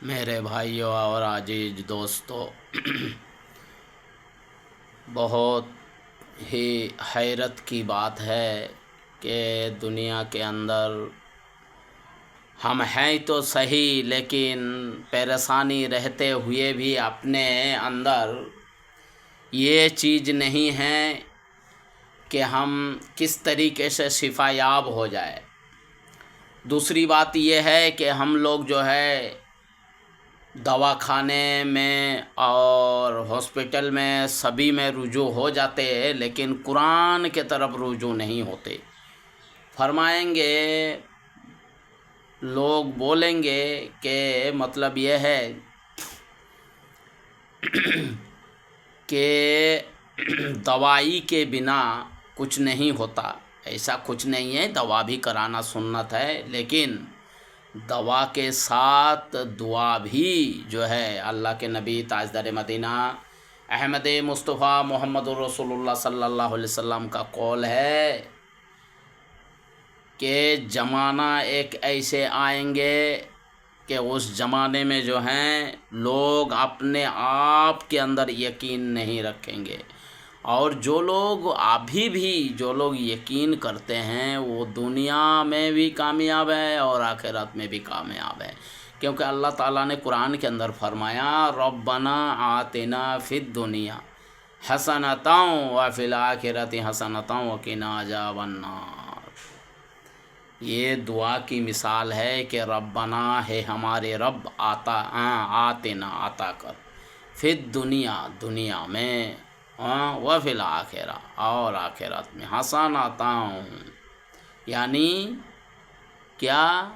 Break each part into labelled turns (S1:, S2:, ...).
S1: میرے بھائیوں اور عزیز دوستوں، بہت ہی حیرت کی بات ہے کہ دنیا کے اندر ہم ہیں تو صحیح، لیکن پریشانی رہتے ہوئے بھی اپنے اندر یہ چیز نہیں ہے کہ ہم کس طریقے سے شفا یاب ہو جائے۔ دوسری بات یہ ہے کہ ہم لوگ جو ہے دواخانے میں اور ہاسپٹل میں سبھی میں رجوع ہو جاتے ہیں، لیکن قرآن کے طرف رجوع نہیں ہوتے۔ فرمائیں گے، لوگ بولیں گے کہ مطلب یہ ہے کہ دوائی کے بنا کچھ نہیں ہوتا۔ ایسا کچھ نہیں ہے، دوا بھی کرانا سنت ہے، لیکن دوا کے ساتھ دعا بھی جو ہے اللہ کے نبی تاجدار مدینہ احمد مصطفیٰ محمد رسول اللہ صلی اللہ علیہ وسلم کا قول ہے کہ زمانہ ایک ایسے آئیں گے کہ اس زمانے میں جو ہیں لوگ اپنے آپ کے اندر یقین نہیں رکھیں گے، اور جو لوگ ابھی بھی جو لوگ یقین کرتے ہیں وہ دنیا میں بھی کامیاب ہے اور آخرت میں بھی کامیاب ہے، کیونکہ اللہ تعالیٰ نے قرآن کے اندر فرمایا ربنا آتنا فی الدنیا حسنۃ وفی الآخرۃ حسنۃ وقنا عذاب النار۔ یہ دعا کی مثال ہے کہ ربنا ہے ہمارے رب، آتنا عطا کر، فی الدنیا دنیا میں، وفی الآخرہ اور آخرت میں، حسنۃ یعنی کیا؟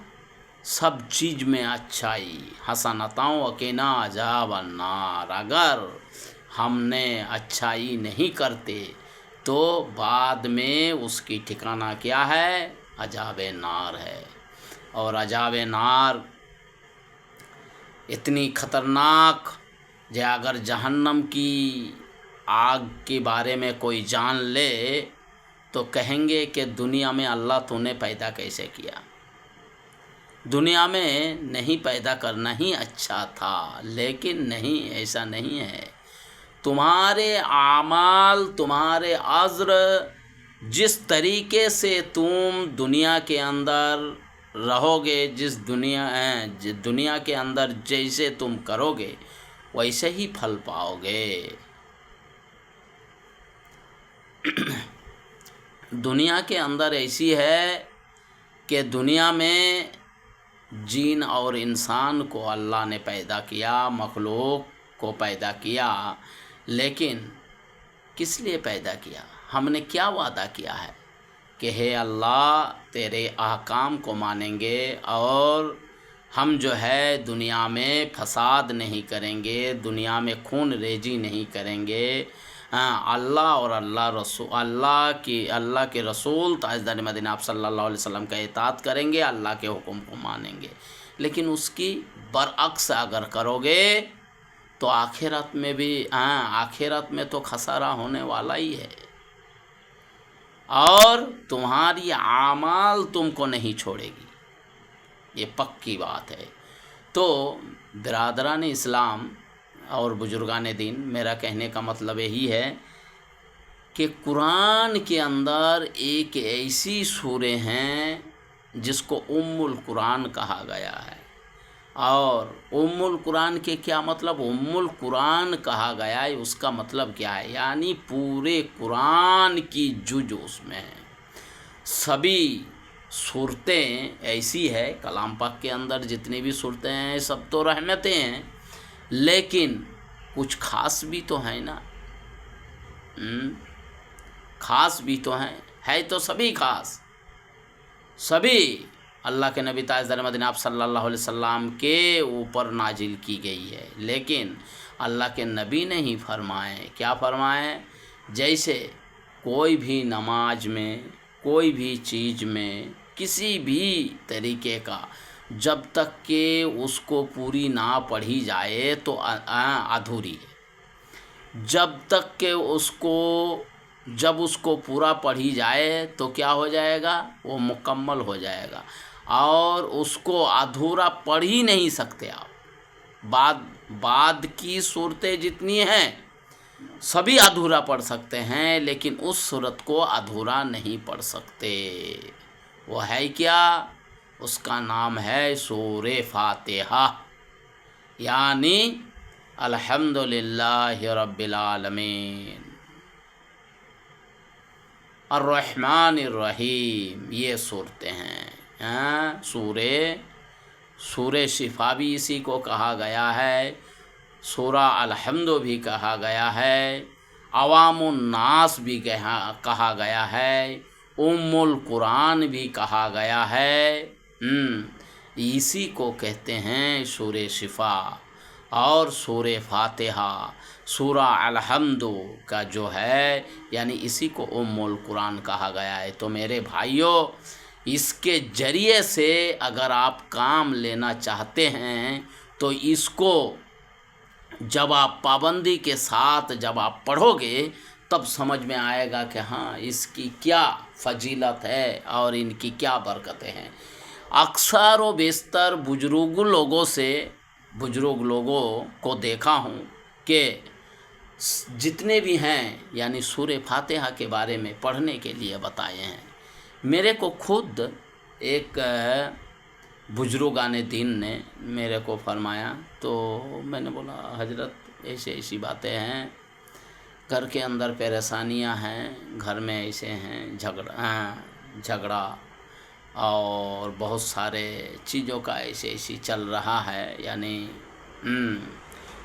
S1: سب چیز میں اچھائی، حسنۃ وقنا عذاب النار۔ اگر ہم نے اچھائی نہیں کرتے تو بعد میں اس کی ٹھکانہ کیا ہے؟ عذاب نار ہے، اور عذاب نار اتنی خطرناک کہ اگر جہنم کی آگ کے بارے میں کوئی جان لے تو کہیں گے کہ دنیا میں اللہ تو نے پیدا کیسے کیا؟ دنیا میں نہیں پیدا کرنا ہی اچھا تھا، لیکن نہیں، ایسا نہیں ہے۔ تمہارے اعمال، تمہارے عذر، جس طریقے سے تم دنیا کے اندر رہو گے، جس دنیا کے اندر جیسے تم کرو گے ویسے ہی پھل پاؤ گے۔ دنیا کے اندر ایسی ہے کہ دنیا میں جن اور انسان کو اللہ نے پیدا کیا، مخلوق کو پیدا کیا، لیکن کس لیے پیدا کیا؟ ہم نے کیا وعدہ کیا ہے کہ ہے اللہ تیرے احکام کو مانیں گے اور ہم جو ہے دنیا میں فساد نہیں کریں گے، دنیا میں خون ریزی نہیں کریں گے، اللہ اور اللہ کے رسول تاجدار مدینہ آپ صلی اللہ علیہ وسلم کا اطاعت کریں گے، اللہ کے حکم کو مانیں گے۔ لیکن اس کی برعکس اگر کرو گے تو آخرت میں تو خسارہ ہونے والا ہی ہے، اور تمہاری اعمال تم کو نہیں چھوڑے گی، یہ پکی بات ہے۔ تو برادران اسلام اور بزرگان دین، میرا کہنے کا مطلب یہی ہے کہ قرآن کے اندر ایک ایسی سورہ ہیں جس کو ام القرآن کہا گیا ہے، اور ام القرآن کے کیا مطلب؟ ام القرآن کہا گیا ہے، اس کا مطلب کیا ہے؟ یعنی پورے قرآن کی جز اس میں ہے۔ سبھی صورتیں ایسی ہے، کلام پاک کے اندر جتنی بھی صورتیں ہیں سب تو رحمتیں ہیں، لیکن کچھ خاص بھی تو ہیں نا، خاص بھی تو ہیں، ہے تو سبھی خاص، سبھی اللہ کے نبی تاجدار مدینہ آپ صلی اللہ علیہ وسلم کے اوپر نازل کی گئی ہے، لیکن اللہ کے نبی نے ہی فرمائے، کیا فرمائے؟ جیسے کوئی بھی نماز میں، کوئی بھی چیز میں، کسی بھی طریقے کا جب تک کہ اس کو پوری نہ پڑھی جائے تو ادھوری ہے، جب اس کو پورا پڑھی جائے تو کیا ہو جائے گا؟ وہ مکمل ہو جائے گا، اور اس کو ادھورا پڑھ ہی نہیں سکتے آپ۔ बाद की सूरतें जितनी हैं सभी अधूरा पढ़ सकते हैं, लेकिन उस सूरत को अधूरा नहीं पढ़ सकते। वो है क्या? उसका नाम है सूरे फातिहा, यानी अल्हम्दुलिल्लाहि रब्बिल आलमीन अर्रहमानिर रहीम, ये सूरतें हैं। सूरे शिफा भी इसी को कहा गया है, सूरा अल्हम्दु भी कहा गया है, अवामुन नास भी कहा गया है, उम्मुल कुरान भी कहा गया है। इसी को कहते हैं सूरे शिफा। और सूरे फातिहा, सूरा अल्हम्दु का जो है, यानी इसी को उम्मुल कुरान कहा गया है। तो मेरे भाइयों, इसके ज़रिए से अगर आप काम लेना चाहते हैं तो इसको जब आप पाबंदी के साथ जब आप पढ़ोगे तब समझ में आएगा कि हाँ, इसकी क्या फजीलत है और इनकी क्या बरकतें हैं। अक्सर व बेशतर बुजुर्ग लोगों को देखा हूँ कि जितने भी हैं, यानी सूरे फातिहा के बारे में पढ़ने के लिए बताए हैं। मेरे को खुद एक बुजुर्गाने दीन ने मेरे को फरमाया, तो मैंने बोला हजरत ऐसे ऐसी बातें हैं, घर के अंदर परेशानियां हैं, घर में ऐसे हैं झगड़ा और बहुत सारे चीज़ों का ऐसी चल रहा है, यानी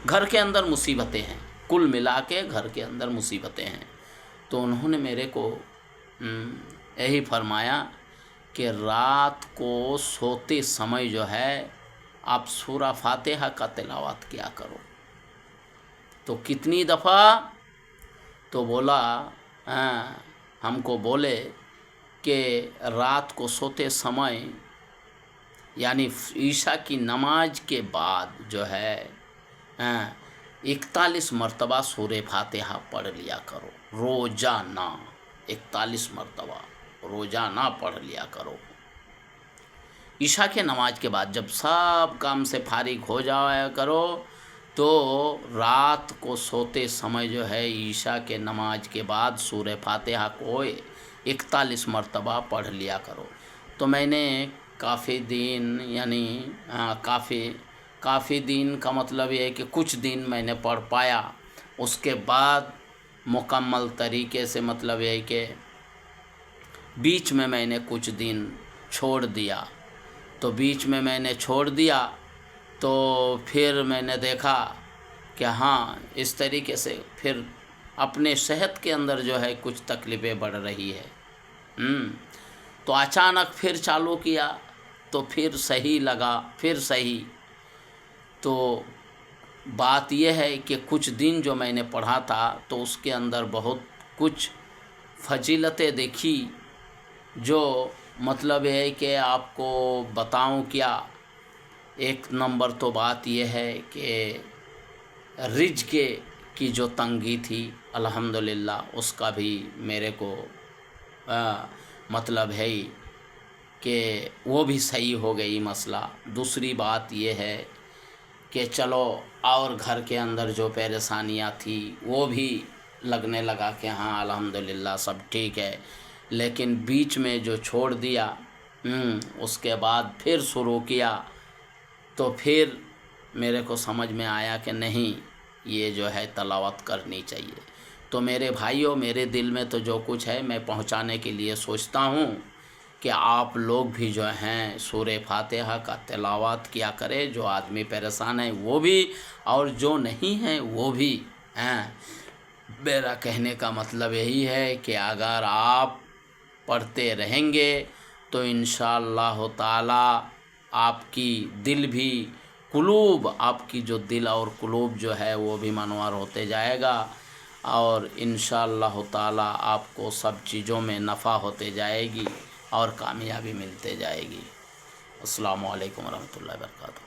S1: घर के अंदर मुसीबतें हैं, कुल मिला के घर के अंदर मुसीबतें हैं। तो उन्होंने मेरे को यही फरमाया कि रात को सोते समय जो है आप सूरा फातिहा का तिलावत किया करो। तो कितनी दफ़ा? तो बोला हमको बोले कि रात को सोते समय, यानी ईशा की नमाज के बाद जो है 41 मरतबा सूरे फातिहा पढ़ लिया करो रोज़ाना। 41 मरतबा रोज़ाना पढ़ लिया करो। ईशा के नमाज के बाद जब सब काम से फारिग हो जाया करो तो रात को सोते समय जो है ईशा के नमाज के बाद सूरे फातिहा को 41 मरतबा पढ़ लिया करो। तो मैंने काफ़ी दिन, यानी काफ़ी दिन का मतलब ये है कि कुछ दिन मैंने पढ़ पाया। उसके बाद मुकम्मल तरीके से मतलब ये है कि बीच में मैंने कुछ दिन छोड़ दिया। तो बीच में मैंने छोड़ दिया तो फिर मैंने देखा कि हाँ, इस तरीके से फिर अपने सेहत के अंदर जो है कुछ तकलीफ़ें बढ़ रही है। तो अचानक फिर चालू किया तो फिर सही लगा, फिर सही। तो बात यह है कि कुछ दिन जो मैंने पढ़ा था तो उसके अंदर बहुत कुछ फजीलतें देखी, जो मतलब है कि आपको बताऊं क्या। एक नंबर तो बात यह है कि रिज़्क़ की जो तंगी थी, अल्हम्दुलिल्लाह उसका भी मेरे को मतलब है कि वो भी सही हो गई मसला। दूसरी बात ये है कि चलो और घर के अंदर जो परेशानियां थी वो भी लगने लगा कि हाँ अल्हम्दुलिल्लाह सब ठीक है। लेकिन बीच में जो छोड़ दिया उसके बाद फिर शुरू किया तो फिर मेरे को समझ में आया कि नहीं, ये जो है तलावत करनी चाहिए। तो मेरे भाइयों, मेरे दिल में तो जो कुछ है मैं पहुंचाने के लिए सोचता हूं कि आप लोग भी जो हैं सूरे फातिहा का तिलावत किया करें। जो आदमी परेशान है वो भी, और जो नहीं है वो भी हैं। मेरा कहने का मतलब यही है कि अगर आप पढ़ते रहेंगे तो इंशाअल्लाह ताला आपकी दिल भी कुलूब, आपकी जो दिल और कुलूब जो है वो भी मनवर होते जाएगा और इंशाअल्लाह ताला आपको सब चीज़ों में नफ़ा होते जाएगी और कामयाबी मिलते जाएगी। अस्सलामु अलैकुम रहमतुल्लाहि व बरकातहू।